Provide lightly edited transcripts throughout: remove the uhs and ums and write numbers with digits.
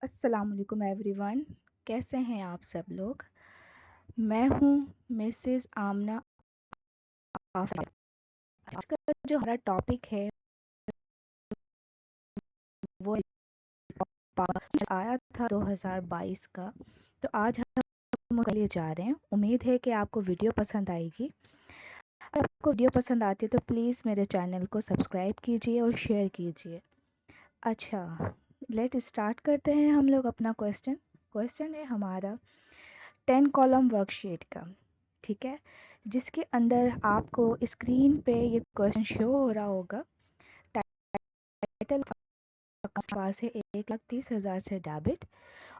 अस्सलाम वालेकुम एवरीवन। कैसे हैं आप सब लोग। मैं हूं मिसेस आमना आफिया। आज का जो हमारा टॉपिक है वो आया था 2022 का। तो आज हम उसके लिए जा रहे हैं। उम्मीद है कि आपको वीडियो पसंद आएगी। अगर आपको वीडियो पसंद आती है तो प्लीज़ मेरे चैनल को सब्सक्राइब कीजिए और शेयर कीजिए। अच्छा, लेट स्टार्ट करते हैं हम लोग अपना क्वेश्चन। क्वेश्चन है हमारा 10 कॉलम वर्कशीट का, ठीक है, जिसके अंदर आपको स्क्रीन पे ये क्वेश्चन शो हो रहा होगा। टाइटल हमारे पास है 1,30,000 से डेबिट।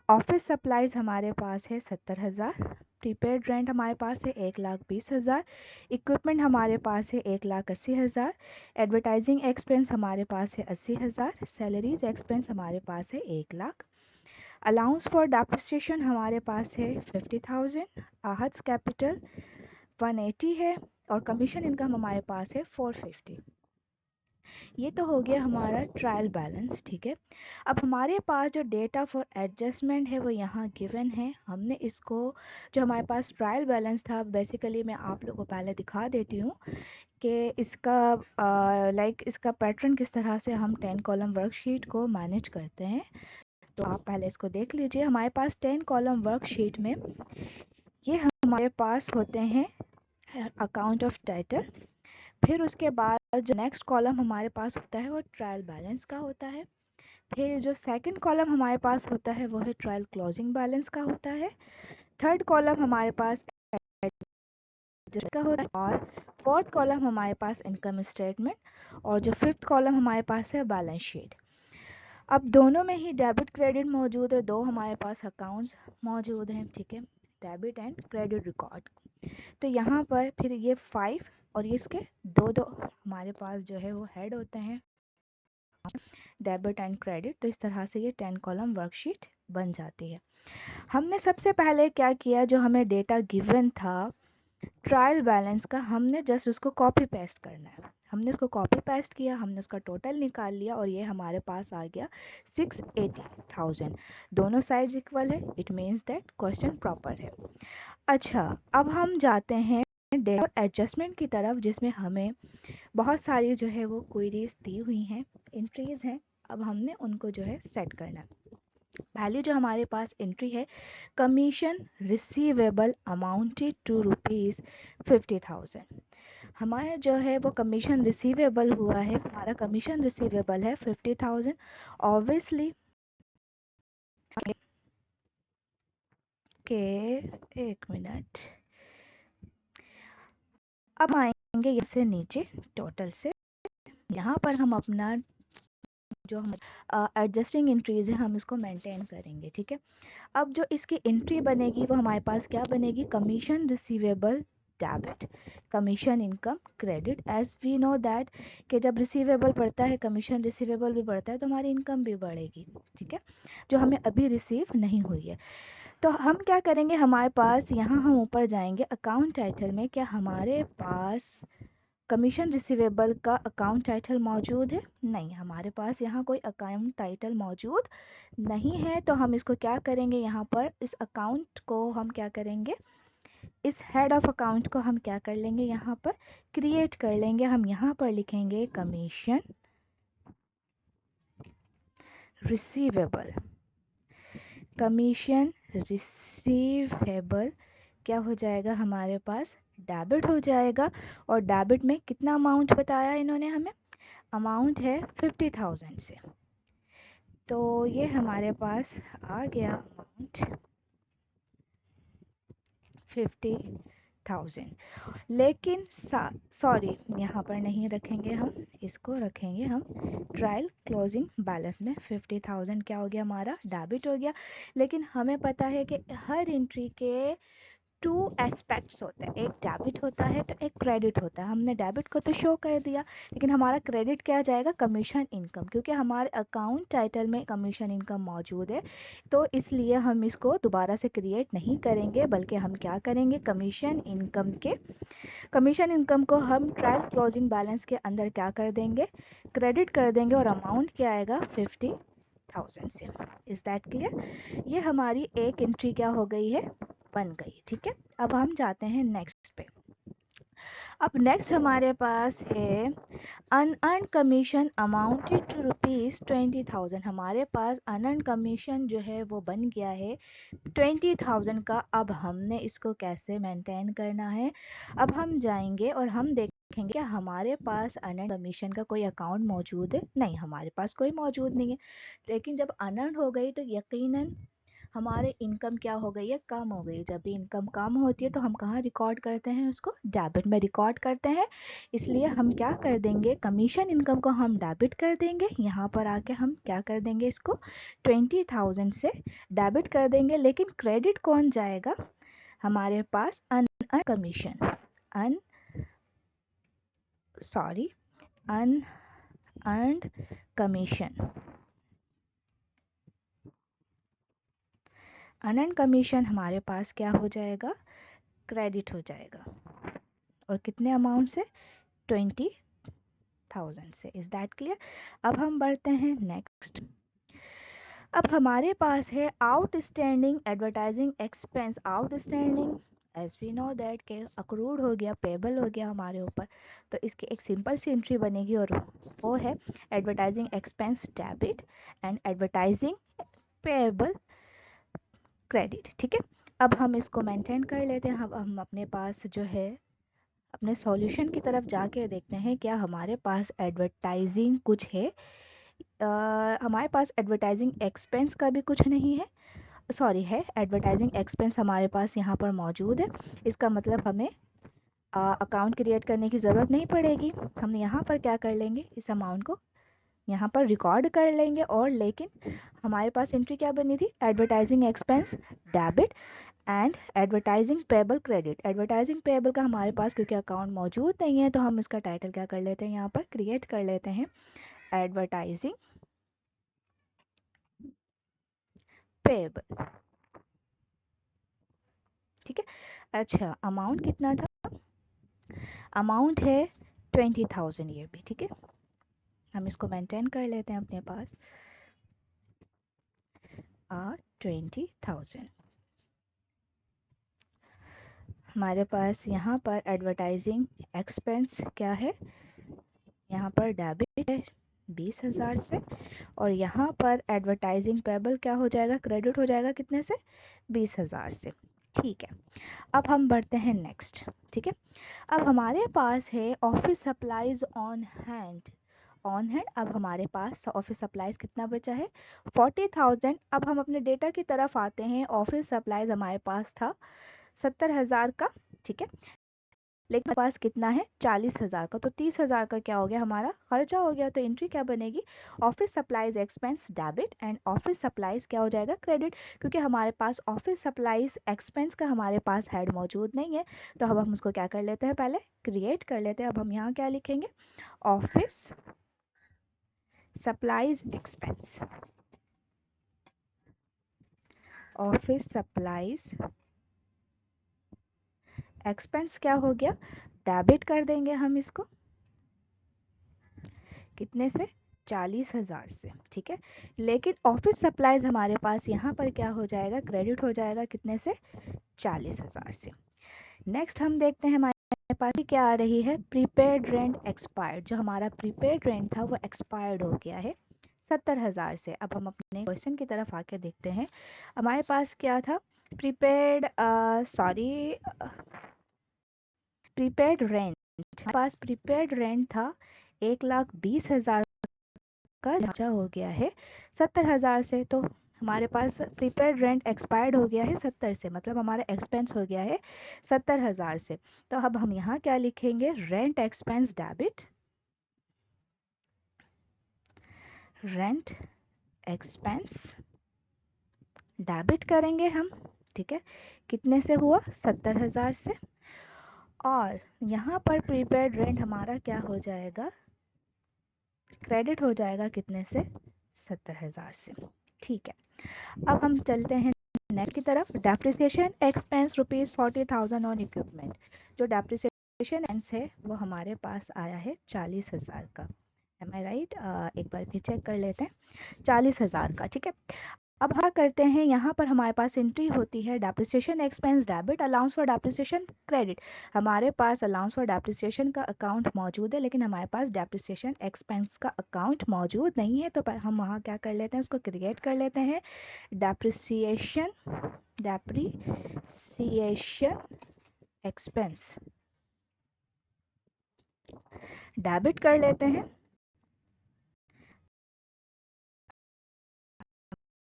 ऑफिस सप्लाईज हमारे पास है 70,000। प्रीपेड रेंट हमारे पास है 1,20,000। इक्विपमेंट हमारे पास है 1,80,000। एडवर्टाइजिंग एक्सपेंस हमारे पास है 80,000। सैलरीज एक्सपेंस हमारे पास है 1,00,000। अलाउंस फॉर डेप्रिसिएशन हमारे पास है 50,000। आहत्स कैपिटल 180 है और कमीशन इनकम हमारे पास है 450। ये तो हो गया हमारा ट्रायल बैलेंस, ठीक है। अब हमारे पास जो डेटा फॉर एडजस्टमेंट है वो यहाँ गिवन है। हमने इसको, जो हमारे पास ट्रायल बैलेंस था, बेसिकली मैं आप लोगों को पहले दिखा देती हूँ कि इसका इसका पैटर्न किस तरह से हम 10 कॉलम वर्कशीट को मैनेज करते हैं। तो आप पहले इसको देख लीजिए। हमारे पास 10 कॉलम वर्कशीट में ये हमारे पास होते हैं अकाउंट ऑफ टाइटल। फिर उसके बाद जो नेक्स्ट कॉलम हमारे पास होता है वो ट्रायल बैलेंस का होता है। फिर जो सेकंड कॉलम हमारे पास होता है वो है ट्रायल क्लोजिंग बैलेंस का होता है। थर्ड कॉलम हमारे पास का होता है और फोर्थ कॉलम हमारे पास इनकम स्टेटमेंट और जो फिफ्थ कॉलम हमारे पास है बैलेंस शीट। अब दोनों में ही डेबिट क्रेडिट मौजूद है। दो हमारे पास अकाउंट्स मौजूद हैं, ठीक है, डेबिट एंड क्रेडिट रिकॉर्ड। तो यहाँ पर फिर ये 5 और ये इसके दो दो हमारे पास जो है वो हेड होते हैं, डेबिट एंड क्रेडिट। तो इस तरह से ये 10 कॉलम वर्कशीट बन जाती है। हमने सबसे पहले क्या किया, जो हमें डेटा गिवन था ट्रायल बैलेंस का, हमने जस्ट उसको कॉपी पेस्ट करना है। हमने इसको कॉपी पेस्ट किया, हमने उसका टोटल निकाल लिया और ये हमारे पास आ गया 680,000। दोनों साइड्स इक्वल है, it means that question proper है। अच्छा, अब हम जाते हैं डेटा एडजस्टमेंट की तरफ, जिसमें हमें बहुत सारी जो है वो क्वेरीज दी हुई हैं, एंट्रीज हैं। अब हमने उनको जो है सेट करना है। पहले जो हमारे पास एंट्री है, कमीशन रिसीवेबल अमाउंटेड टू ₹50,000। हमारा जो है वो कमीशन रिसीवेबल हुआ है, हमारा कमीशन रिसीवेबल है 50,000। ऑब्वियसली के एक मिनट, अब आएंगे यहाँ से नीचे टोटल से। यहाँ पर हम अपना जो हम एडजस्टिंग एंट्रीज है हम इसको मेंटेन करेंगे, ठीक है। अब जो इसकी एंट्री बनेगी वो हमारे पास क्या बनेगी, commission receivable debit, commission income credit. As we know that कि जब रिसीवेबल बढ़ता है, कमीशन रिसीवेबल भी बढ़ता है, तो हमारी इनकम भी बढ़ेगी, ठीक है, जो हमें अभी रिसीव नहीं हुई है। तो हम क्या करेंगे, हमारे पास यहाँ हम ऊपर जाएंगे अकाउंट टाइटल में, क्या हमारे पास कमीशन रिसीवेबल का अकाउंट टाइटल मौजूद है? नहीं, हमारे पास यहाँ कोई अकाउंट टाइटल मौजूद नहीं है। तो हम इसको क्या करेंगे, यहाँ पर इस अकाउंट को हम क्या करेंगे, इस हेड ऑफ अकाउंट को हम क्या कर लेंगे, यहाँ पर क्रिएट कर लेंगे। हम यहाँ पर लिखेंगे कमीशन रिसीवेबल। कमीशन रिसीवेबल क्या हो जाएगा हमारे पास, डेबिट हो जाएगा। और डेबिट में कितना अमाउंट बताया इन्होंने हमें, अमाउंट है 50,000 से। तो ये हमारे पास आ गया अमाउंट 50,000। लेकिन सॉरी, यहाँ पर नहीं रखेंगे हम, इसको रखेंगे हम ट्रायल क्लोजिंग बैलेंस में। 50,000 क्या हो गया, हमारा डेबिट हो गया। लेकिन हमें पता है कि हर एंट्री के टू एस्पेक्ट्स होते हैं, एक डेबिट होता है तो एक क्रेडिट होता है। हमने डेबिट को तो शो कर दिया, लेकिन हमारा क्रेडिट क्या जाएगा, कमीशन इनकम, क्योंकि हमारे अकाउंट टाइटल में कमीशन इनकम मौजूद है। तो इसलिए हम इसको दोबारा से क्रिएट नहीं करेंगे, बल्कि हम क्या करेंगे, कमीशन इनकम को हम ट्रायल क्लोजिंग बैलेंस के अंदर क्या कर देंगे, क्रेडिट कर देंगे। और अमाउंट क्या आएगा, 50,000। 20,000 से। Is that clear? ये हमारी एक एंट्री क्या हो गई है, बन गई। ठीक है, अब हम जाते हैं नेक्स्ट पे। अब नेक्स्ट हमारे पास है अनअर्न्ड कमीशन अमाउंटेड टू ₹20,000। हमारे पास अनअर्न्ड कमीशन जो है वो बन गया है 20,000 का। अब हमने इसको कैसे मेंटेन करना है? अब हम जाएंगे और हम देखेंगे क्या हमारे पास अनअर्न्ड कमीशन का कोई अकाउंट मौजूद है। नहीं, हमारे पास कोई मौजूद नहीं है। लेकिन जब अनअर्न्ड हो गई तो यकीनन हमारे इनकम क्या हो गई है, कम हो गई। जब भी इनकम कम होती है तो हम कहाँ रिकॉर्ड करते हैं, उसको डेबिट में रिकॉर्ड करते हैं। इसलिए हम क्या कर देंगे, कमीशन इनकम को हम डेबिट कर देंगे। यहाँ पर आके हम क्या कर देंगे, इसको 20,000 से डेबिट कर देंगे। लेकिन क्रेडिट कौन जाएगा, हमारे पास unearned commission, un sorry unearned commission. Unearned commission हमारे पास क्या हो जाएगा, क्रेडिट हो जाएगा। और कितने अमाउंट से, 20,000 से। Is that clear? अब हम बढ़ते हैं नेक्स्ट। अब हमारे पास है outstanding advertising expense. Outstanding as we know that के अक्रूड हो गया, पेबल हो गया हमारे ऊपर। तो इसकी एक सिंपल सी एंट्री बनेगी और वो है advertising expense debit and advertising payable credit. ठीक है, अब हम इसको मेंटेन कर लेते हैं। अब हम अपने पास जो है अपने सॉल्यूशन की तरफ जाके देखते हैं क्या हमारे पास एडवर्टाइजिंग कुछ है। हमारे पास एडवर्टाइजिंग एक्सपेंस का भी कुछ नहीं है, सॉरी है, एडवर्टाइजिंग एक्सपेंस हमारे पास यहाँ पर मौजूद है। इसका मतलब हमें अकाउंट क्रिएट करने की ज़रूरत नहीं पड़ेगी। हम यहाँ पर क्या कर लेंगे, इस अमाउंट को यहाँ पर रिकॉर्ड कर लेंगे। और लेकिन हमारे पास एंट्री क्या बनी थी, advertising expense debit and advertising payable credit. Advertising payable का हमारे पास क्योंकि अकाउंट मौजूद नहीं है तो हम इसका टाइटल क्या कर लेते हैं, यहाँ पर क्रिएट कर लेते हैं एडवर्टाइजिंग पेबल। ठीक है, अच्छा अमाउंट कितना था, अमाउंट है 20,000 ये भी। ठीक है, हम इसको मेंटेन कर लेते हैं अपने पास 20,000। हमारे पास यहाँ पर एडवर्टाइजिंग एक्सपेंस क्या है, यहाँ पर डेबिट है 20,000 से। और यहाँ पर एडवर्टाइजिंग पेबल क्या हो जाएगा, क्रेडिट हो जाएगा कितने से, 20,000 से। ठीक है, अब हम बढ़ते हैं नेक्स्ट। ठीक है, अब हमारे पास है office supplies on hand. On hand अब हमारे पास ऑफिस सप्लाईज कितना बचा है, 40,000। अब हम अपने डेटा की तरफ आते हैं। ऑफिस सप्लाईज हमारे पास था 70,000 का। ठीक है, लेकिन हमारे पास कितना है, 40,000 का। तो 30,000 का क्या हो गया, हमारा खर्चा हो गया। तो एंट्री क्या बनेगी, office supplies expense debit and office supplies क्या हो जाएगा, क्रेडिट। क्योंकि हमारे पास ऑफिस सप्लाईज एक्सपेंस का हमारे पास हेड मौजूद नहीं है तो अब हम उसको क्या कर लेते हैं, पहले क्रिएट कर लेते हैं। अब हम यहाँ क्या लिखेंगे, office supplies expense. Office supplies expense क्या हो गया, डेबिट कर देंगे हम इसको कितने से, 40,000 से। ठीक है, लेकिन ऑफिस सप्लाईज हमारे पास यहाँ पर क्या हो जाएगा, क्रेडिट हो जाएगा कितने से, 40,000 से। नेक्स्ट हम देखते हैं हमारे पास क्या आ रही है, प्रीपेड रेंट एक्सपायर्ड। जो हमारा प्रीपेड रेंट था वो एक्सपायर्ड हो गया है 70,000 से। अब हम अपने क्वेश्चन की तरफ आके देखते हैं हमारे पास क्या था, प्रीपेड प्रीपेड रेंट। हमारे पास प्रीपेड रेंट था 1,20,000 का, ढांचा हो गया है 70,000 से। तो हमारे पास प्रीपेड रेंट एक्सपायर्ड हो गया है 70 से, मतलब हमारा एक्सपेंस हो गया है 70,000 से। तो अब हम यहाँ क्या लिखेंगे, rent expense debit, rent expense debit करेंगे हम। ठीक है, कितने से हुआ, 70,000 से। और यहाँ पर प्रीपेड रेंट हमारा क्या हो जाएगा, क्रेडिट हो जाएगा कितने से, 70,000 से। ठीक है, अब हम चलते हैं नेक्स्ट की तरफ। Depreciation expense ₹40,000 on equipment. जो डेप्रिसिएशन एक्सपेंस है वो हमारे पास आया है 40,000 का। एम आई राइट? एक बार फिर चेक कर लेते हैं। 40,000 का, ठीक है। अब हाँ करते हैं, यहाँ पर हमारे पास एंट्री होती है depreciation expense debit, allowance for depreciation credit. हमारे पास अलाउंस फॉर डेप्रिसिएशन का अकाउंट मौजूद है, लेकिन हमारे पास डेप्रिसिएशन एक्सपेंस का अकाउंट मौजूद नहीं है। तो हम वहाँ क्या कर लेते हैं, उसको क्रिएट कर लेते हैं। डेप्रिसिएशन डेप्रिसिएशन एक्सपेंस डेबिट कर लेते हैं।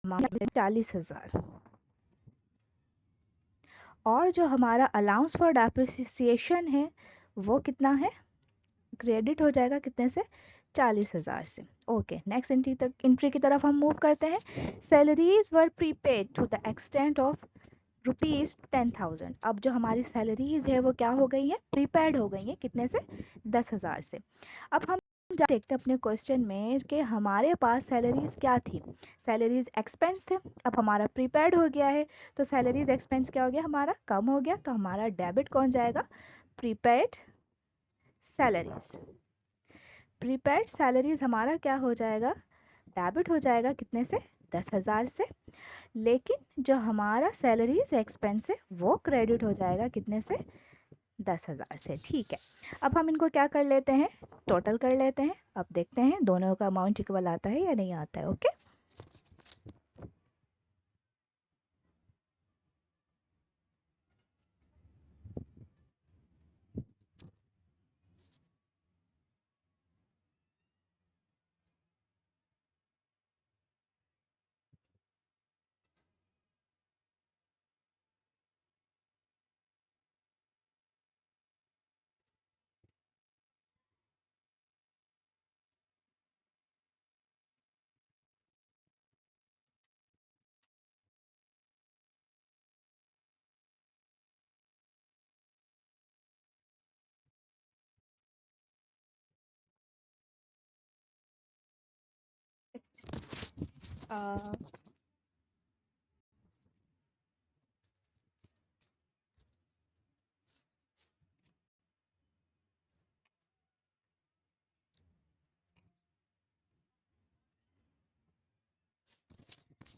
40,000। और जो हमारा अलाउंस फॉर डेप्रिसिएशन है वो कितना है, क्रेडिट हो जाएगा कितने से, 40,000 से। ओके, नेक्स्ट एंट्री की तरफ हम मूव करते हैं। Salaries were prepaid to the extent of ₹10,000। अब जो हमारी सैलरीज है वो क्या हो गई है, प्रीपेड हो गई है, कितने से, 10,000 से। अब हम देखते हैं अपने क्वेश्चन में कि हमारे पास सैलरीज क्या थी, सैलरीज एक्सपेंस थे। अब हमारा प्रीपेड हो गया है, तो सैलरीज एक्सपेंस क्या हो गया, हमारा कम हो गया। तो हमारा डेबिट कौन जाएगा, प्रीपेड सैलरीज। प्रीपेड सैलरीज हमारा क्या हो जाएगा, डेबिट हो जाएगा कितने से, 10,000 से। लेकिन जो हमारा सैलरीज एक्सपेंस है वो क्रेडिट हो जाएगा कितने से, 10,000 से। ठीक है, अब हम इनको क्या कर लेते हैं, टोटल कर लेते हैं। अब देखते हैं दोनों का अमाउंट इक्वल आता है या नहीं आता है। ओके,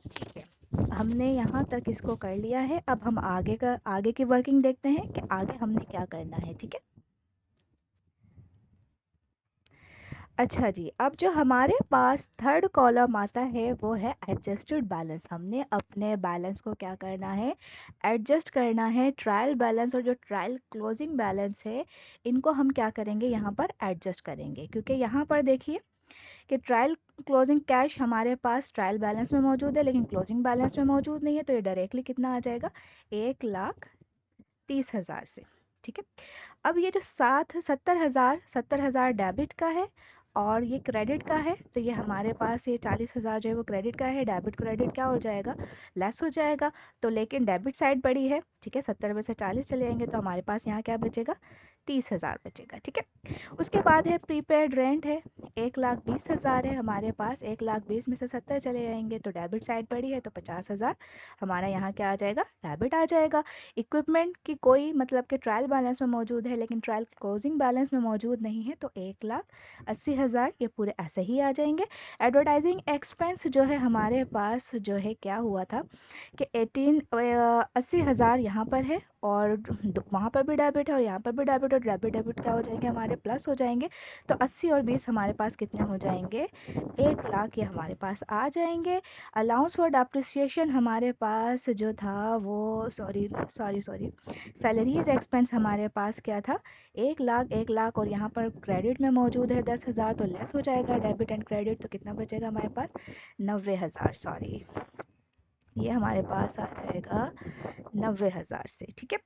ठीक है, हमने यहाँ तक इसको कर लिया है। अब हम आगे की वर्किंग देखते हैं कि आगे हमने क्या करना है। ठीक है, अच्छा जी, अब जो हमारे पास थर्ड कॉलम आता है वो है एडजस्टेड बैलेंस। हमने अपने बैलेंस को क्या करना है, एडजस्ट करना है। ट्रायल बैलेंस और जो ट्रायल क्लोजिंग बैलेंस है, इनको हम क्या करेंगे, यहाँ पर एडजस्ट करेंगे। क्योंकि यहाँ पर देखिए कि ट्रायल क्लोजिंग कैश हमारे पास ट्रायल बैलेंस में मौजूद है, लेकिन क्लोजिंग बैलेंस में मौजूद नहीं है। तो ये डायरेक्टली कितना आ जाएगा, 1,30,000 से। ठीक है, अब ये जो 70,000 डेबिट का है और ये क्रेडिट का है, तो ये हमारे पास ये 40,000 जो है वो क्रेडिट का है। डेबिट क्रेडिट क्या हो जाएगा, लेस हो जाएगा। तो लेकिन डेबिट साइड बड़ी है, ठीक है, 70 में से 40 चले जाएंगे तो हमारे पास यहाँ क्या बचेगा, 30,000 बचेगा। ठीक है, उसके बाद है प्रीपेड रेंट है, 1,20,000 है हमारे पास। 1,20,000 में से 70 चले जाएंगे तो डेबिट साइड बड़ी है, तो 50,000 हमारा यहाँ क्या आ जाएगा, डेबिट आ जाएगा। इक्विपमेंट की कोई मतलब कि ट्रायल बैलेंस में मौजूद है लेकिन ट्रायल क्लोजिंग बैलेंस में मौजूद नहीं है, तो 1,80,000 ये पूरे ऐसे ही आ जाएंगे। एडवर्टाइजिंग एक्सपेंस जो है हमारे पास जो है क्या हुआ था कि 80,000 यहाँ पर है और वहाँ पर भी डेबिट है और यहाँ पर भी डेबिट, और डेबिट डेबिट क्या हो जाएंगे, हमारे प्लस हो जाएंगे। तो 80 और 20 हमारे पास कितने हो जाएंगे, 1,00,000 ये हमारे पास आ जाएंगे। अलाउंस फॉर डेप्रिसिएशन हमारे पास जो था वो, sorry sorry sorry, salaries expense हमारे पास क्या था, 1,00,000, 1,00,000, और यहाँ पर क्रेडिट में मौजूद है 10,000, तो लेस हो जाएगा डेबिट एंड क्रेडिट। तो कितना बचेगा हमारे पास, 90,000, सॉरी, ये हमारे पास आ जाएगा 90,000 से। ठीक है,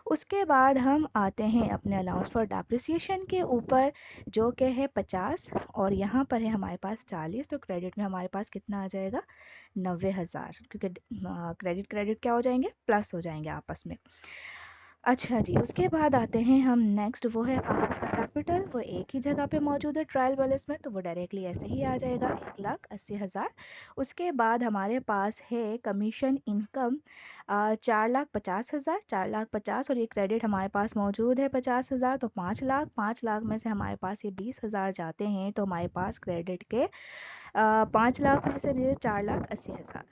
उसके बाद हम आते हैं अपने अलाउंस फॉर डेप्रिसिएशन के ऊपर, जो कि है 50 और यहाँ पर है हमारे पास 40। तो क्रेडिट में हमारे पास कितना आ जाएगा, 90,000, क्योंकि क्रेडिट क्रेडिट क्या हो जाएंगे, प्लस हो जाएंगे आपस में। अच्छा जी, उसके बाद आते हैं हम नेक्स्ट, वो है आज का कैपिटल। वो एक ही जगह पे मौजूद है ट्रायल बैलेंस में, तो वो डायरेक्टली ऐसे ही आ जाएगा 1,80,000। उसके बाद हमारे पास है कमीशन इनकम 4,50,000, 4,50,000, और ये क्रेडिट हमारे पास मौजूद है 50,000, तो 5,00,000, 5,00,000 में से हमारे पास ये 20,000 जाते हैं, तो हमारे पास क्रेडिट के 5,00,000 में से भी 4,80,000,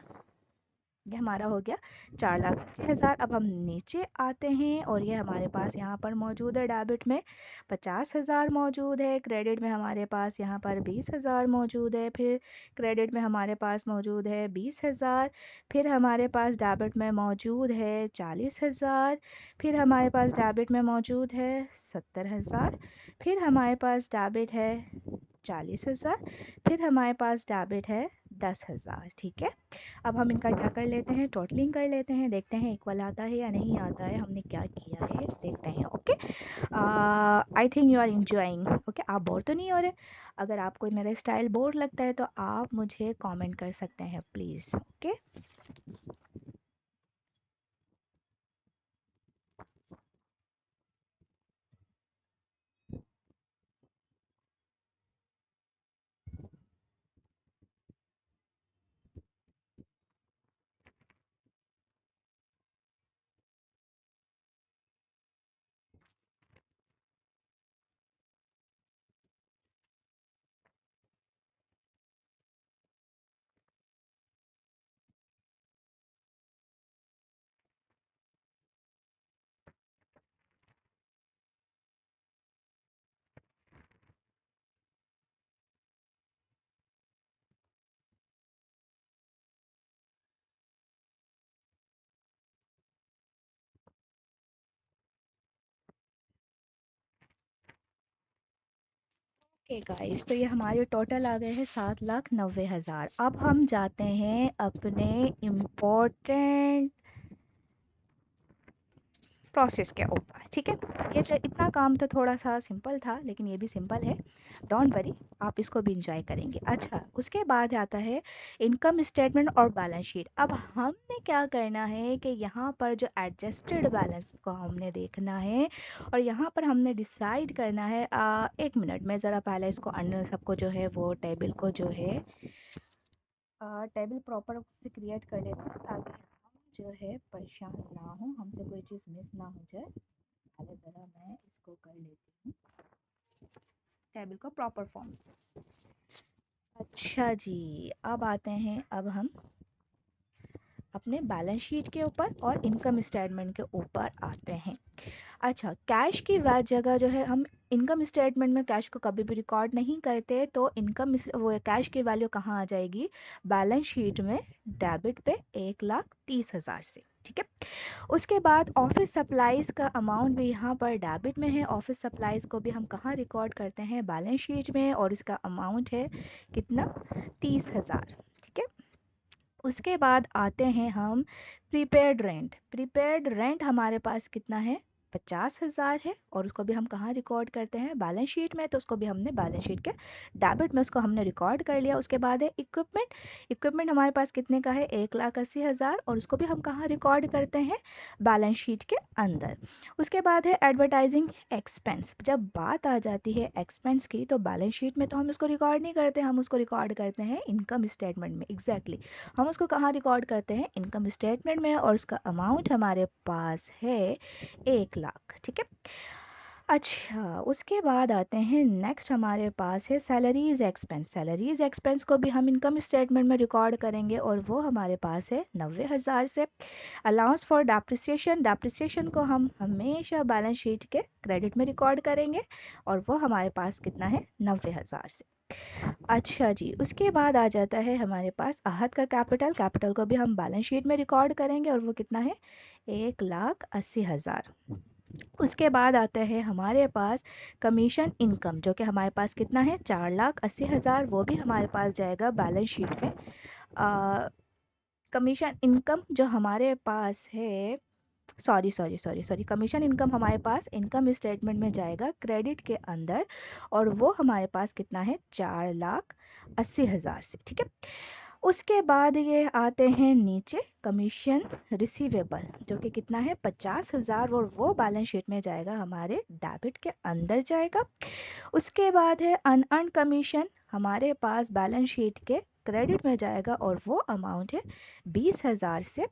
ये हमारा हो गया 4,80,000। अब हम नीचे आते हैं और ये हमारे पास यहाँ पर मौजूद है डेबिट में 50,000 मौजूद है, क्रेडिट में हमारे पास यहाँ पर 20,000 मौजूद है, फिर क्रेडिट में हमारे पास मौजूद है 20,000, फिर हमारे पास डेबिट में मौजूद है 40,000, फिर हमारे पास डेबिट में मौजूद है 70,000, फिर हमारे पास डेबिट है 40,000, फिर हमारे पास डेबिट है 10,000। ठीक है, अब हम इनका क्या कर लेते हैं, टोटलिंग कर लेते हैं, देखते हैं इक्वल आता है या नहीं आता है, हमने क्या किया है देखते हैं। Okay, I think you are enjoying. Okay, आप बोर तो नहीं हो रहे? अगर आपको मेरा स्टाइल बोर लगता है तो आप मुझे कमेंट कर सकते हैं प्लीज़। ओके, ओके गाइस, तो ये हमारे टोटल आ गए हैं 7,90,000। अब हम जाते हैं अपने इम्पोर्टेंट प्रोसेस के ऊपर। ठीक है, ये तो इतना काम तो थोड़ा सा सिंपल था, लेकिन ये भी सिंपल है, डोंट वरी, आप इसको भी इंजॉय करेंगे। अच्छा, उसके बाद आता है इनकम स्टेटमेंट और बैलेंस शीट। अब हमने क्या करना है कि यहाँ पर जो एडजस्टेड बैलेंस को हमने देखना है, और यहाँ पर हमने डिसाइड करना है। एक मिनट, मैं ज़रा पहले इसको अन्य सबको जो है वो टेबल को जो है टेबल प्रॉपर से क्रिएट कर लेते हैं, ताकि हम जो है परेशान ना हो, हमसे कोई चीज़ मिस ना हो जाए। पहले ज़रा मैं इसको कर लेती हूँ टेबल को प्रॉपर फॉर्म। अच्छा जी, अब आते हैं, अब हम अपने बैलेंस शीट के ऊपर और इनकम स्टेटमेंट के ऊपर आते हैं। अच्छा, कैश की वह जगह जो है, हम इनकम स्टेटमेंट में कैश को कभी भी रिकॉर्ड नहीं करते, तो वो कैश की वैल्यू कहाँ आ जाएगी, बैलेंस शीट में डेबिट पे 1,30,000 से। ठीक है, उसके बाद ऑफिस सप्लाईज का अमाउंट भी यहाँ पर डेबिट में है। ऑफिस सप्लाईज को भी हम कहाँ रिकॉर्ड करते हैं, बैलेंस शीट में, और उसका अमाउंट है कितना, 30,000। ठीक है, उसके बाद आते हैं हम प्रीपेड रेंट। प्रीपेड रेंट हमारे पास कितना है, 50,000 है, और उसको भी हम कहाँ रिकॉर्ड करते हैं, बैलेंस शीट में, तो उसको भी हमने बैलेंस शीट के डेबिट में उसको हमने रिकॉर्ड कर लिया। उसके बाद है इक्विपमेंट। इक्विपमेंट हमारे पास कितने का है, 1,80,000, और उसको भी हम कहाँ रिकॉर्ड करते हैं, बैलेंस शीट के अंदर। उसके बाद है एडवर्टाइजिंग एक्सपेंस। जब बात आ जाती है एक्सपेंस की, तो बैलेंस शीट में तो हम इसको रिकॉर्ड नहीं करते, हम उसको रिकॉर्ड करते हैं इनकम स्टेटमेंट में। एग्जैक्टली, हम उसको कहाँ रिकॉर्ड करते हैं, इनकम स्टेटमेंट में, और उसका अमाउंट हमारे पास है 1,00,000। ठीक है, अच्छा, उसके बाद आते हैं नेक्स्ट, हमारे पास है सैलरीज एक्सपेंस। सैलरीज एक्सपेंस को भी हम इनकम स्टेटमेंट में रिकॉर्ड करेंगे, और वो हमारे पास है 90,000 से। अलाउंस फॉर डेप्रिसिएशन, डेप्रिसिएशन को हम हमेशा बैलेंस शीट के क्रेडिट में रिकॉर्ड करेंगे, और वो हमारे पास कितना है, 90,000 से। अच्छा जी, उसके बाद आ जाता है हमारे पास आहत का कैपिटल। कैपिटल को भी हम बैलेंस शीट में रिकॉर्ड करेंगे, और वो कितना है, 1,80,000। उसके बाद आता है हमारे पास कमीशन इनकम, जो कि हमारे पास कितना है, 4,80,000, वो भी हमारे पास जाएगा बैलेंस शीट में। कमीशन इनकम जो हमारे पास है, sorry sorry sorry sorry, commission income हमारे पास इनकम स्टेटमेंट में जाएगा क्रेडिट के अंदर, और वो हमारे पास कितना है, 4,80,000 से। ठीक है, उसके बाद ये आते हैं नीचे कमीशन रिसीवेबल, जो कि कितना है 50,000, और वो बैलेंस शीट में जाएगा, हमारे डेबिट के अंदर जाएगा। उसके बाद है अनअर्न्ड कमीशन, हमारे पास बैलेंस शीट के क्रेडिट में जाएगा, और वो अमाउंट है 20,000 से।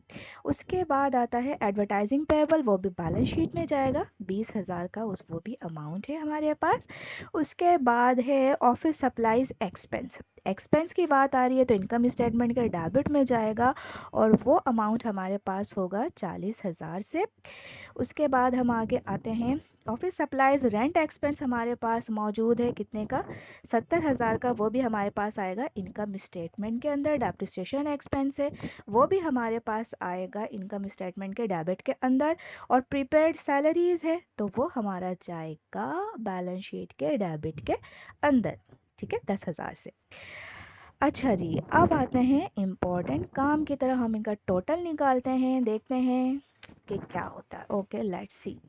उसके बाद आता है एडवर्टाइजिंग पेबल, वो भी बैलेंस शीट में जाएगा 20,000 का, उस वो भी अमाउंट है हमारे पास। उसके बाद है ऑफिस सप्लाईज एक्सपेंस, एक्सपेंस की बात आ रही है तो इनकम स्टेटमेंट के डेबिट में जाएगा, और वो अमाउंट हमारे पास होगा 40,000 से। उसके बाद हम आगे आते हैं ऑफिस सप्लाईज रेंट एक्सपेंस, हमारे पास मौजूद है कितने का, 70,000 का, वो भी हमारे पास आएगा इनकम स्टेटमेंट के अंदर। डेप्रिसिएशन एक्सपेंस है, वो भी हमारे पास आएगा इनकम स्टेटमेंट के डेबिट के अंदर। और प्रीपेड सैलरीज है तो वो हमारा जाएगा बैलेंस शीट के डेबिट के अंदर, ठीक है, 10,000 से। अच्छा जी, अब आते हैं इम्पोर्टेंट काम की तरह, हम इनका टोटल निकालते हैं, देखते हैं कि क्या होता है। Okay, let's see.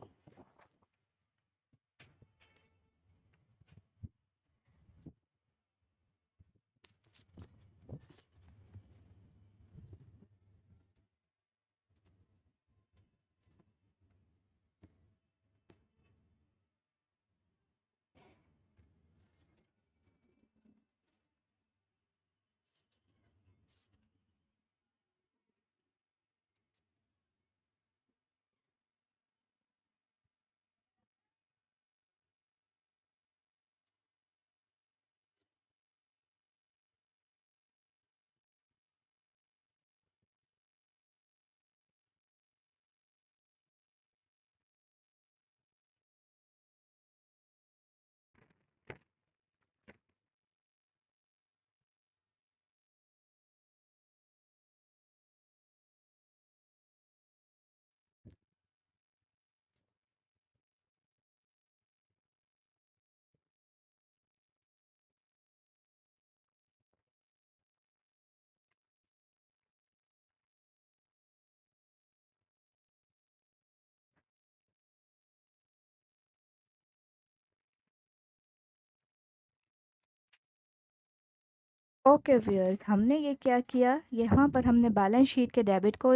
Okay viewers, हमने ये क्या किया, यहाँ पर हमने बैलेंस शीट के डेबिट को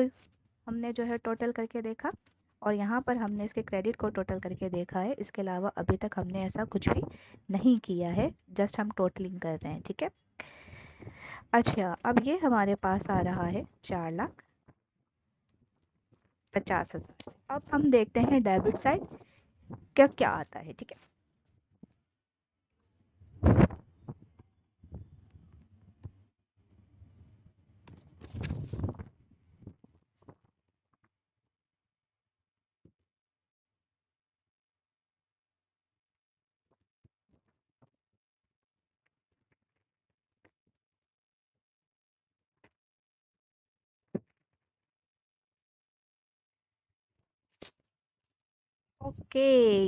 हमने जो है टोटल करके देखा, और यहाँ पर हमने इसके क्रेडिट को टोटल करके देखा है। इसके अलावा अभी तक हमने ऐसा कुछ भी नहीं किया है, जस्ट हम टोटलिंग कर रहे हैं, ठीक है। अच्छा, अब ये हमारे पास आ रहा है 4,50,000 से। अब हम देखते हैं डेबिट साइड क्या क्या आता है, ठीक है। ओके,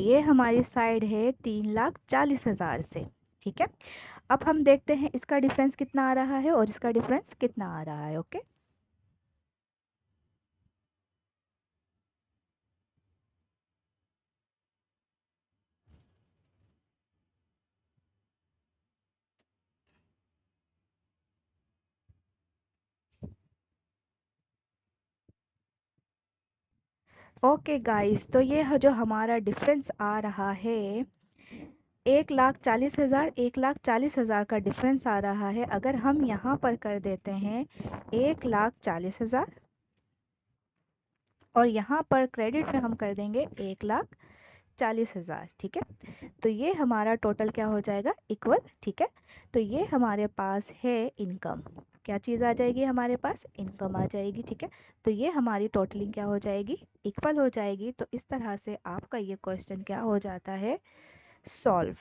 ये हमारी साइड है 3,40,000 से, ठीक है। अब हम देखते हैं इसका डिफरेंस कितना आ रहा है और इसका डिफरेंस कितना आ रहा है। ओके, ओके गाइस, तो ये जो हमारा डिफरेंस आ रहा है 1,40,000, 1,40,000 का डिफरेंस आ रहा है। अगर हम यहाँ पर कर देते हैं 1,40,000, और यहाँ पर क्रेडिट में हम कर देंगे 1,40,000, ठीक है। तो ये हमारा टोटल क्या हो जाएगा, इक्वल, ठीक है। तो ये हमारे पास है इनकम, क्या चीज़ आ जाएगी हमारे पास, इनकम आ जाएगी, ठीक है। तो ये हमारी टोटलिंग क्या हो जाएगी, इक्वल हो जाएगी। तो इस तरह से आपका ये क्वेश्चन क्या हो जाता है, सॉल्व।